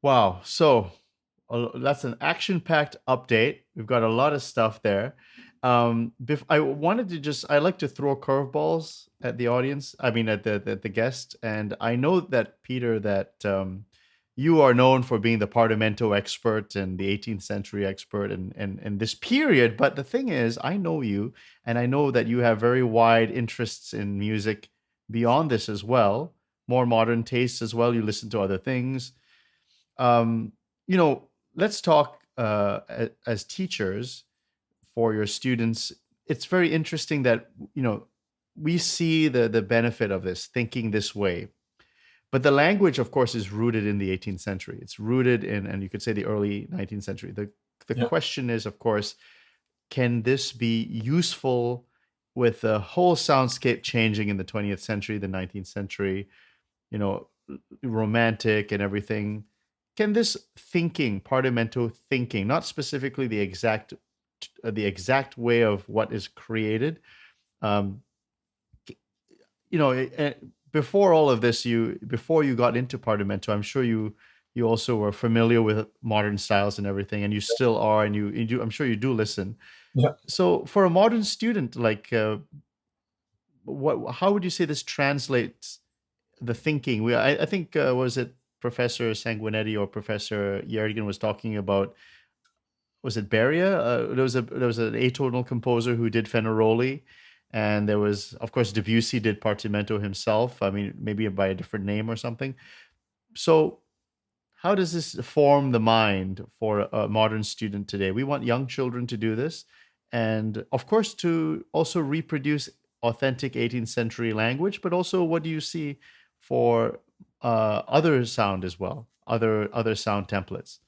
Wow. So that's an action-packed update. We've got a lot of stuff there. I wanted to I like to throw curveballs at the audience. I mean, at the guest. And I know that Peter, that you are known for being the Partimento expert and the 18th century expert and this period. But the thing is, I know you, and I know that you have very wide interests in music beyond this as well, more modern tastes as well. You listen to other things. um, you know, let's talk as teachers for your students. It's very interesting that we see the benefit of this thinking this way, but the language, of course, is rooted in the 18th century. It's rooted in, and you could say, the early 19th century. The Yeah. question is, of course, can this be useful with the whole soundscape changing in the 20th century, the 19th century? you know, Romantic and everything. Can this thinking, Partimento thinking, not specifically the exact way of what is created, um, before all of this, before you got into Partimento, I'm sure you also were familiar with modern styles and everything, and you still are, and you do. I'm sure you do listen. Yeah. So, for a modern student, like, what? How would you say this translates the thinking? I think, was it Professor Sanguinetti or Professor Yergin was talking about? Was it Beria? There was an atonal composer who did Fenaroli, and there was, of course, Debussy did Partimento himself. I mean, maybe by a different name or something. So, how does this form the mind for a modern student today? We want young children to do this, and of course, to also reproduce authentic 18th century language. But also, what do you see for other sound as well, other sound templates?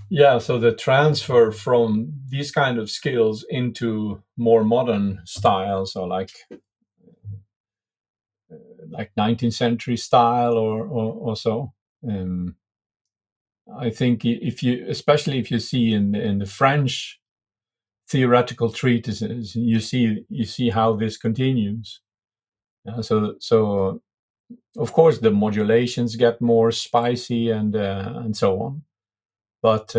Yeah, so the transfer from these kind of skills into more modern styles, or like 19th century style, or so. Um, I think if you, especially if you see in the French theoretical treatises, you see how this continues. So of course the modulations get more spicy and so on, but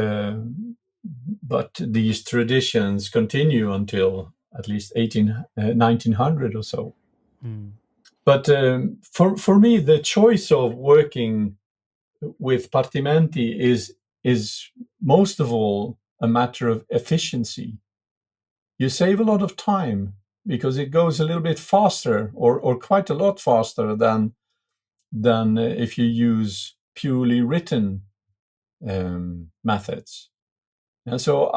these traditions continue until at least 1900 or so. Mm. But for me, the choice of working with partimenti is most of all a matter of efficiency. You save a lot of time because it goes a little bit faster, or quite a lot faster than if you use purely written methods. And so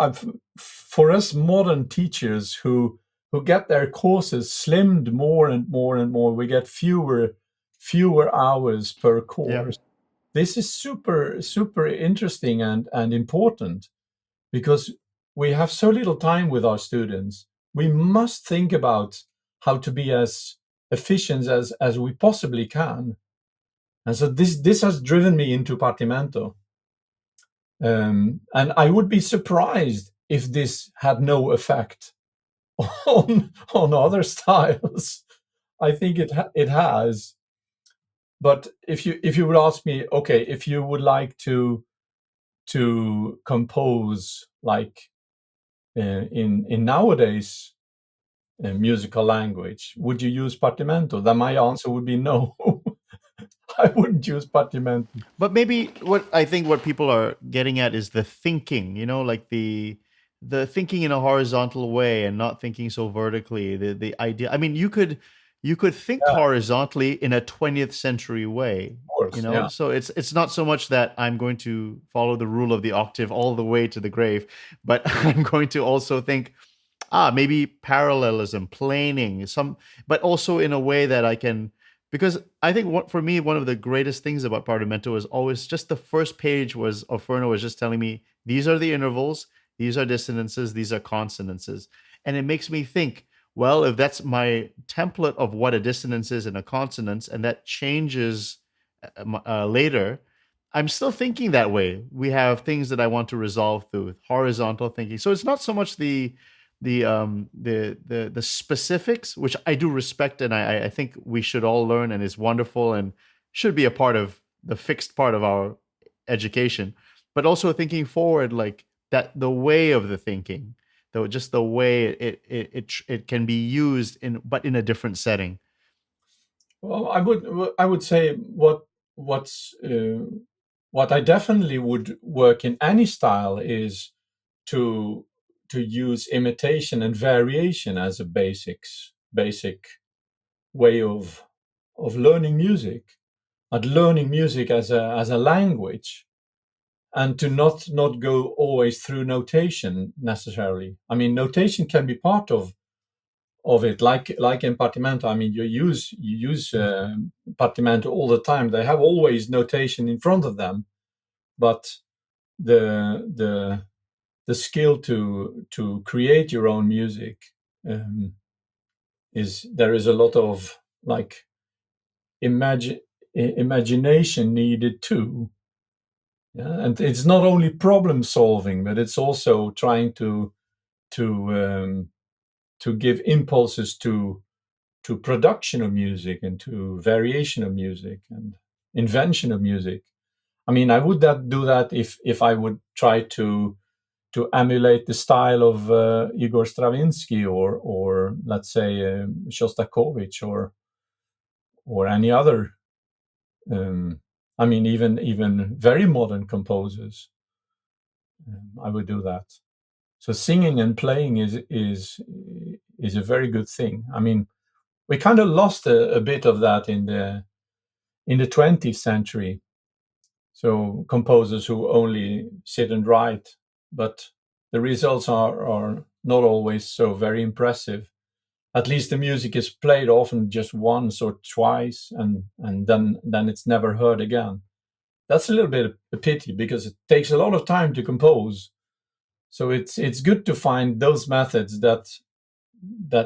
for us modern teachers who get their courses slimmed more and more and more, we get fewer hours per Yeah. course. This is super interesting and important, because we have so little time with our students. We must think about how to be as efficient as we possibly can. And so this has driven me into Partimento. And I would be surprised if this had no effect on other styles. I think it has. But if you would ask me, okay, if you would like to compose like in nowadays musical language, would you use Partimento? Then my answer would be no. I wouldn't use Partimento. But maybe what people are getting at is the thinking, like the thinking in a horizontal way and not thinking so vertically. The idea. I mean, you could think Yeah, of horizontally in a 20th century way, course. Yeah, So it's not so much that I'm going to follow the rule of the octave all the way to the grave, but I'm going to also think, maybe parallelism, planing, but also in a way that I can, because I think, what for me, one of the greatest things about Partimento is always just the first page was of Ferno was just telling me, these are the intervals, these are dissonances, these are consonances. And it makes me think, well, if that's my template of what a dissonance is and a consonance, and that changes later, I'm still thinking that way. We have things that I want to resolve through horizontal thinking. So it's not so much the specifics, which I do respect, and I think we should all learn, and is wonderful and should be a part of the fixed part of our education, but also thinking forward, like that the way of the thinking, though, just the way it can be used in, but in a different setting. Well, I would say what's what I definitely would work in any style is to use imitation and variation as a basic way of learning music, but learning music as a language, and to not go always through notation necessarily. I mean, notation can be part of it, like in Partimento. I mean, you use Partimento all the time. They have always notation in front of them, but the the skill to create your own music, um, there is a lot of like imagination needed too. Yeah? And it's not only problem solving, but it's also trying to um, to give impulses to production of music and to variation of music and invention of music. I mean, I would do that if I would try to emulate the style of Igor Stravinsky or let's say Shostakovich or any other. Um, I mean, even very modern composers. I would do that. So singing and playing is a very good thing. I mean, we kind of lost a bit of that in the 20th century. So composers who only sit and write, but the results are not always so very impressive. At least the music is played often just once or twice, and then it's never heard again. That's a little bit a pity because it takes a lot of time to compose. So it's good to find those methods that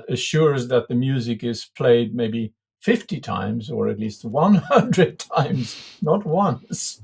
assures that the music is played maybe 50 times or at least 100 times, not once.